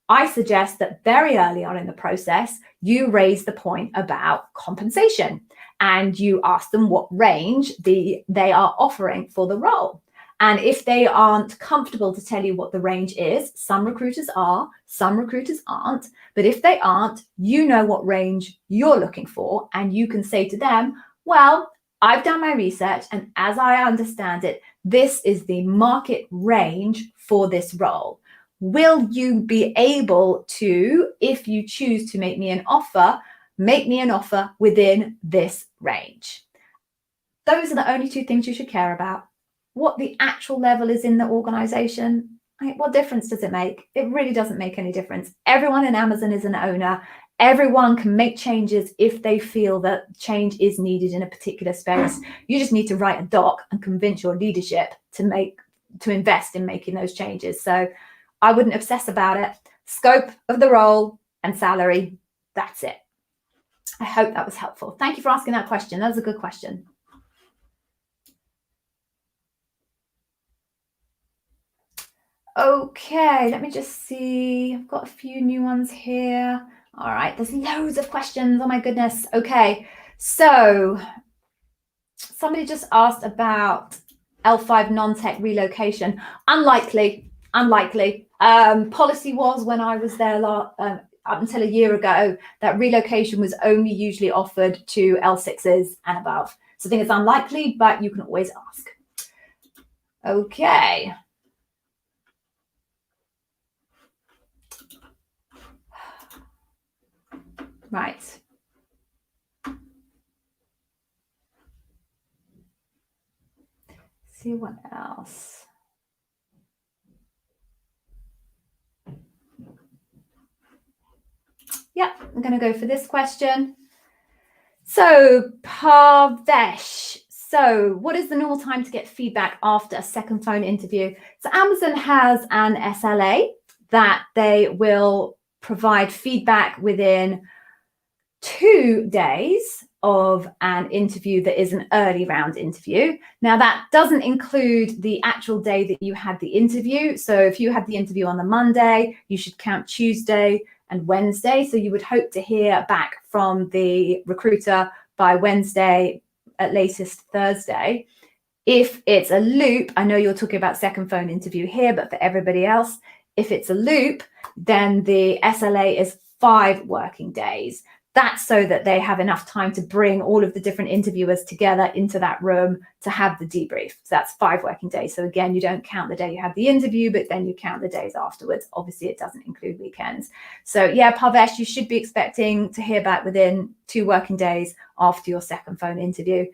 I suggest that very early on in the process, you raise the point about compensation and you ask them what range they are offering for the role. And if they aren't comfortable to tell you what the range is, some recruiters are, some recruiters aren't. But if they aren't, you know what range you're looking for. And you can say to them, well, I've done my research. And as I understand it, this is the market range for this role. Will you be able to, if you choose to make me an offer within this range? Those are the only two things you should care about. What the actual level is in the organization, what difference does it make? It really doesn't make any difference. Everyone in Amazon is an owner. Everyone can make changes if they feel that change is needed in a particular space. You just need to write a doc and convince your leadership to invest in making those changes. So I wouldn't obsess about it. Scope of the role and salary, that's it. I hope that was helpful. Thank you for asking that question. That was a good question. Okay, let me just see. I've got a few new ones here. All right, there's loads of questions. Oh my goodness. Okay, so somebody just asked about L5 non-tech relocation. Unlikely. Policy was when I was there up until a year ago that relocation was only usually offered to L6s and above. So I think it's unlikely, but you can always ask. Okay. Right. See what else. Yeah, I'm going to go for this question. So, Parvesh. So, what is the normal time to get feedback after a second phone interview? So, Amazon has an SLA that they will provide feedback within 2 days of an interview that is an early round interview. Now, that doesn't include the actual day that you had the interview. So if you had the interview on the Monday, you should count Tuesday and Wednesday. So you would hope to hear back from the recruiter by Wednesday, at latest Thursday. If it's a loop, I know you're talking about second phone interview here, but for everybody else, if it's a loop, then the SLA is 5 working days. That's so that they have enough time to bring all of the different interviewers together into that room to have the debrief. So that's 5 working days. So again, you don't count the day you have the interview, but then you count the days afterwards. Obviously, it doesn't include weekends. So yeah, Parvesh, you should be expecting to hear back within 2 working days after your second phone interview.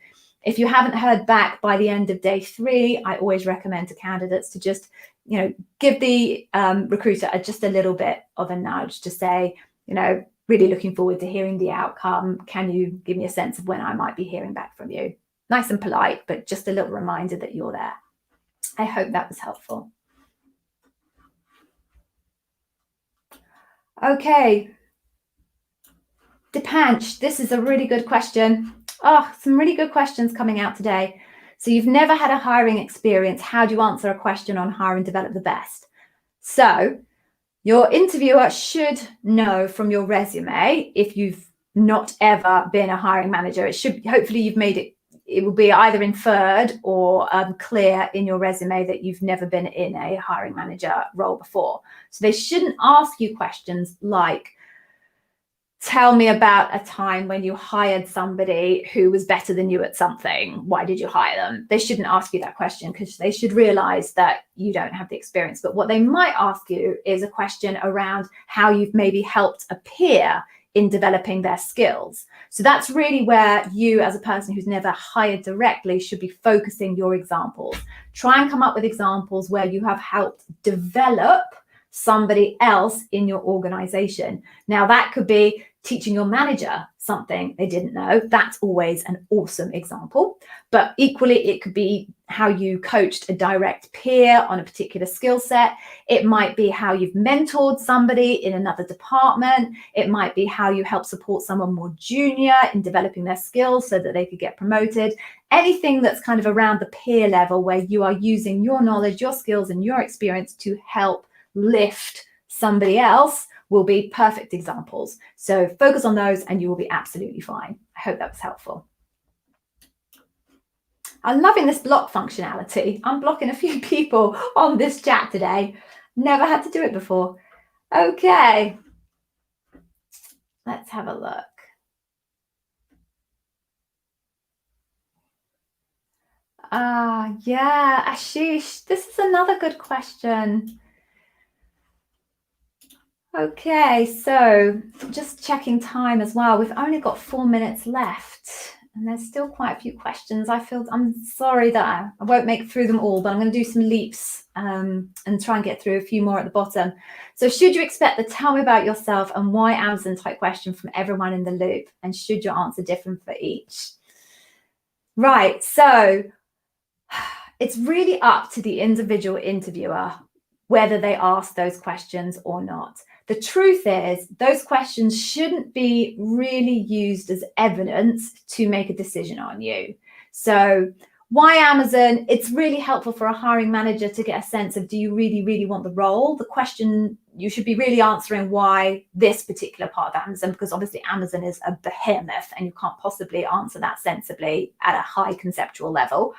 If you haven't heard back by the end of day 3, I always recommend to candidates to just, give the recruiter just a little bit of a nudge to say, really looking forward to hearing the outcome. Can you give me a sense of when I might be hearing back from you? Nice and polite, but just a little reminder that you're there. I hope that was helpful. Okay. Dipanch, this is a really good question. Oh, some really good questions coming out today. So you've never had a hiring experience. How do you answer a question on hire and develop the best? So your interviewer should know from your resume, if you've not ever been a hiring manager, it should, hopefully you've made it will be either inferred or clear in your resume that you've never been in a hiring manager role before. So they shouldn't ask you questions like, tell me about a time when you hired somebody who was better than you at something. Why did you hire them? They shouldn't ask you that question because they should realize that you don't have the experience. But what they might ask you is a question around how you've maybe helped a peer in developing their skills. So that's really where you, as a person who's never hired directly, should be focusing your examples. Try and come up with examples where you have helped develop somebody else in your organization. Now, that could be teaching your manager something they didn't know. That's always an awesome example. But equally, it could be how you coached a direct peer on a particular skill set. It might be how you've mentored somebody in another department. It might be how you help support someone more junior in developing their skills so that they could get promoted. Anything that's kind of around the peer level where you are using your knowledge, your skills, and your experience to help lift somebody else will be perfect examples. So focus on those and you will be absolutely fine. I hope that was helpful. I'm loving this block functionality. I'm blocking a few people on this chat today. Never had to do it before. Okay. Let's have a look. Yeah, Ashish, this is another good question. Okay, so just checking time as well. We've only got 4 minutes left and there's still quite a few questions. I'm sorry that I won't make through them all, but I'm going to do some leaps and try and get through a few more at the bottom. So should you expect the tell me about yourself and why Amazon type question from everyone in the loop? And should your answer differ for each? Right, so it's really up to the individual interviewer whether they ask those questions or not. The truth is, those questions shouldn't be really used as evidence to make a decision on you. So why Amazon? It's really helpful for a hiring manager to get a sense of, do you really, really want the role? The question you should be really answering, why this particular part of Amazon? Because obviously Amazon is a behemoth and you can't possibly answer that sensibly at a high conceptual level.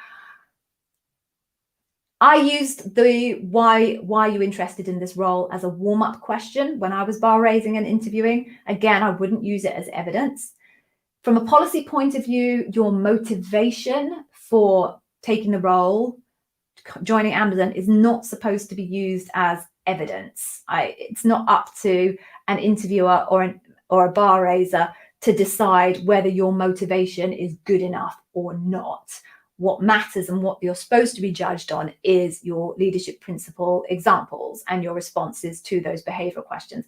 I used the why are you interested in this role as a warm-up question when I was bar raising and interviewing. Again, I wouldn't use it as evidence. From a policy point of view, your motivation for taking the role, joining Amazon, is not supposed to be used as evidence. It's not up to an interviewer or a bar raiser to decide whether your motivation is good enough or not. What matters and what you're supposed to be judged on is your leadership principle examples and your responses to those behavioral questions.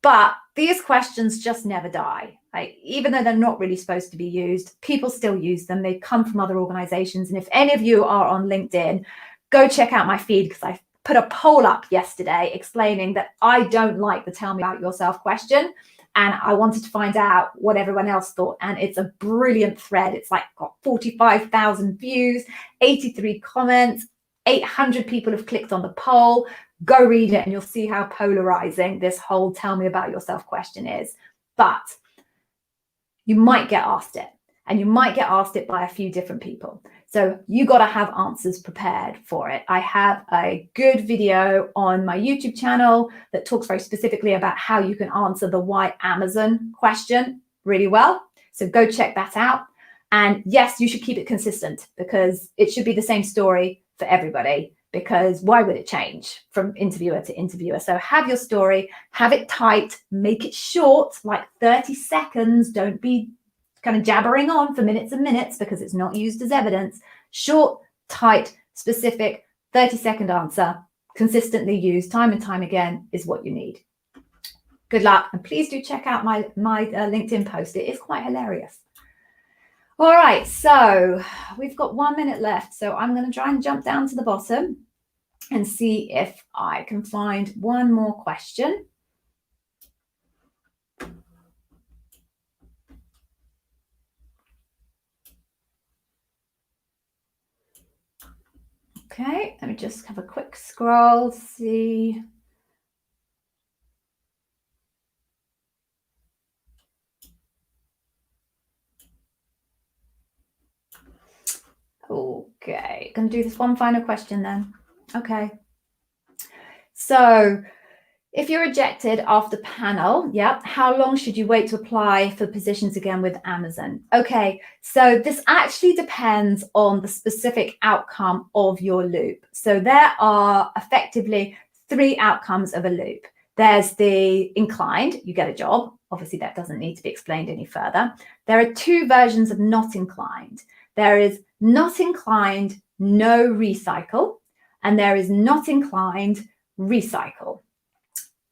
But these questions just never die. Even though they're not really supposed to be used, people still use them. They come from other organizations. And if any of you are on LinkedIn, go check out my feed because I put a poll up yesterday explaining that I don't like the tell me about yourself question. And I wanted to find out what everyone else thought. And it's a brilliant thread. It's like got 45,000 views, 83 comments, 800 people have clicked on the poll. Go read it and you'll see how polarizing this whole tell me about yourself question is. But you might get asked it, and you might get asked it by a few different people. So you got to have answers prepared for it. I have a good video on my YouTube channel that talks very specifically about how you can answer the why Amazon question really well. So go check that out. And yes, you should keep it consistent because it should be the same story for everybody, because why would it change from interviewer to interviewer? So have your story, have it tight, make it short, like 30 seconds. Don't be kind of jabbering on for minutes and minutes because it's not used as evidence. Short, tight, specific, 30-second answer, consistently used time and time again is what you need. Good luck. And please do check out my LinkedIn post. It is quite hilarious. All right, so we've got 1 minute left. So I'm going to try and jump down to the bottom and see if I can find one more question. Okay, let me just have a quick scroll, see. Okay, gonna do this one final question then. Okay. So if you're rejected after panel, how long should you wait to apply for positions again with Amazon? Okay, so this actually depends on the specific outcome of your loop. So there are effectively 3 outcomes of a loop. There's the inclined, you get a job. Obviously, that doesn't need to be explained any further. There are 2 versions of not inclined. There is not inclined, no recycle, and there is not inclined, recycle.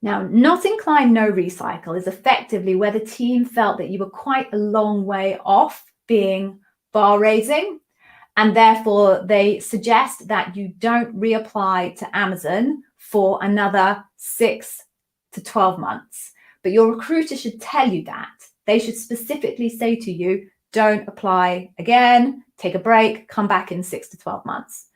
Now, not inclined, no recycle is effectively where the team felt that you were quite a long way off being bar raising, and therefore they suggest that you don't reapply to Amazon for another 6 to 12 months. But your recruiter should tell you that. They should specifically say to you, don't apply again, take a break, come back in 6 to 12 months.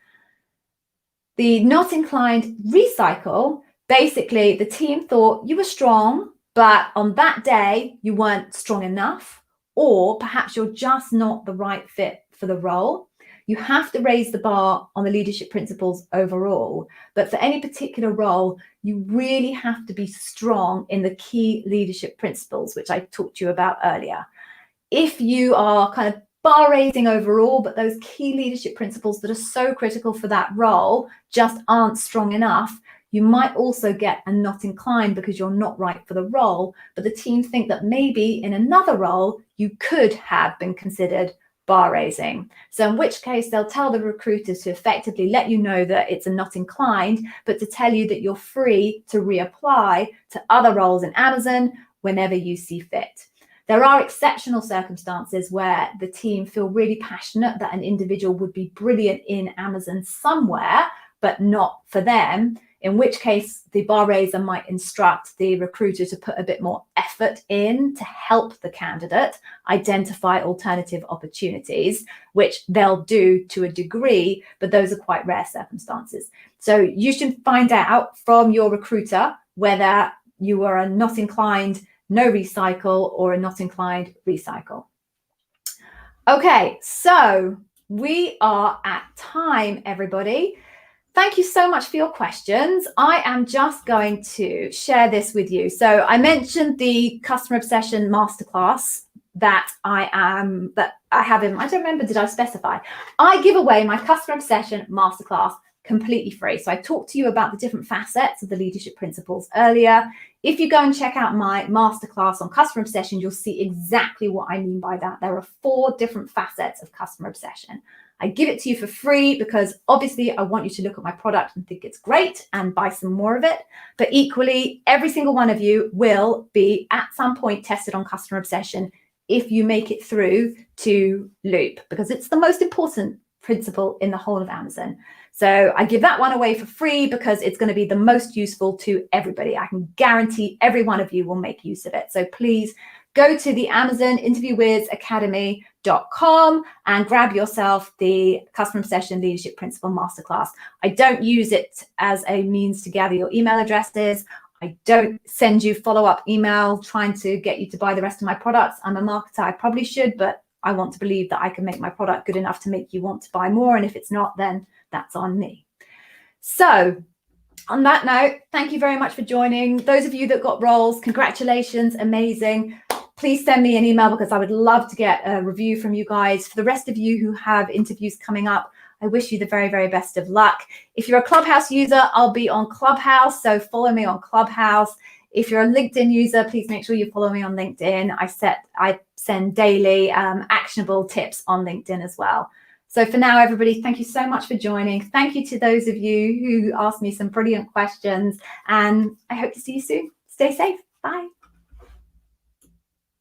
The not inclined recycle, basically the team thought you were strong, but on that day you weren't strong enough, or perhaps you're just not the right fit for the role. You have to raise the bar on the leadership principles overall, but for any particular role, you really have to be strong in the key leadership principles, which I talked to you about earlier. If you are kind of bar raising overall, but those key leadership principles that are so critical for that role just aren't strong enough, you might also get a not inclined because you're not right for the role, but the team think that maybe in another role, you could have been considered bar raising. So in which case they'll tell the recruiters to effectively let you know that it's a not inclined, but to tell you that you're free to reapply to other roles in Amazon whenever you see fit. There are exceptional circumstances where the team feel really passionate that an individual would be brilliant in Amazon somewhere, but not for them, in which case the bar raiser might instruct the recruiter to put a bit more effort in to help the candidate identify alternative opportunities, which they'll do to a degree, but those are quite rare circumstances. So you should find out from your recruiter whether you are a not inclined, no recycle, or a not inclined recycle. Okay, so we are at time, everybody. Thank you so much for your questions. I am just going to share this with you. So I mentioned the Customer Obsession Masterclass that I have in, I don't remember, did I specify? I give away my Customer Obsession Masterclass completely free. So I talked to you about the different facets of the leadership principles earlier. If you go and check out my masterclass on customer obsession, you'll see exactly what I mean by that. There are 4 different facets of customer obsession. I give it to you for free because obviously I want you to look at my product and think it's great and buy some more of it. But equally, every single one of you will be at some point tested on customer obsession if you make it through to loop, because it's the most important principle in the whole of Amazon. So I give that one away for free because it's going to be the most useful to everybody. I can guarantee every one of you will make use of it. So please go to the Amazon interviewwizacademy.com and grab yourself the Customer Obsession Leadership Principle Masterclass. I don't use it as a means to gather your email addresses. I don't send you follow-up email trying to get you to buy the rest of my products. I'm a marketer. I probably should, but I want to believe that I can make my product good enough to make you want to buy more. And if it's not, then that's on me. So on that note, thank you very much for joining. Those of you that got roles, congratulations, amazing. Please send me an email because I would love to get a review from you guys. For the rest of you who have interviews coming up, I wish you the very, very best of luck. If you're a Clubhouse user, I'll be on Clubhouse, so follow me on Clubhouse. If you're a LinkedIn user, please make sure you follow me on LinkedIn. I send daily actionable tips on LinkedIn as well. So for now, everybody, thank you so much for joining. Thank you to those of you who asked me some brilliant questions, and I hope to see you soon. Stay safe. Bye.